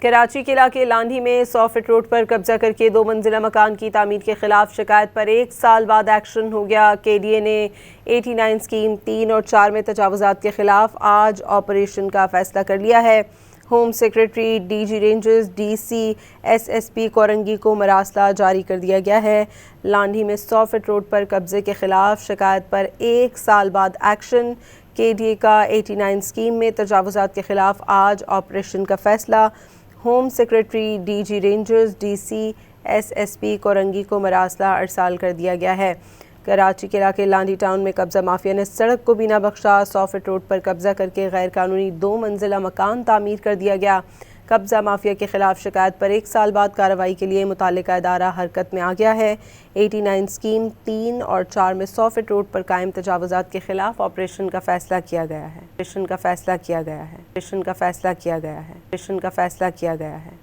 کراچی کے علاقے لانڈھی میں 100 فٹ روڈ پر قبضہ کر کے 2 منزلہ مکان کی تعمیر کے خلاف شکایت پر 1 سال بعد ایکشن ہو گیا۔ KDA نے 89 اسکیم 3 اور 4 میں تجاوزات کے خلاف آج آپریشن کا فیصلہ کر لیا ہے۔ Home secretary DG rangers DC SSP Korangi کو مراسلہ جاری کر دیا گیا ہے۔ لانڈھی میں 100 فٹ روڈ پر قبضے کے خلاف شکایت پر 1 سال بعد ایکشن۔ KDA کا 89 اسکیم میں تجاوزات کے خلاف آج آپریشن کا فیصلہ۔ Home secretary DG rangers DC SSP Korangi کو مراسلہ ارسال کر دیا گیا ہے۔ کراچی کے علاقے لانڈھی ٹاؤن میں قبضہ مافیا نے سڑک کو بھی نہ بخشا۔ 100 فٹ روڈ پر قبضہ کر کے غیر قانونی 2 منزلہ مکان تعمیر کر دیا گیا۔ قبضہ مافیا کے خلاف شکایت پر 1 سال بعد کارروائی کے لیے متعلقہ ادارہ حرکت میں آ گیا ہے۔ 89 اسکیم 3 اور 4 میں 100 فٹ روڈ پر قائم تجاوزات کے خلاف آپریشن کا فیصلہ کیا گیا ہے۔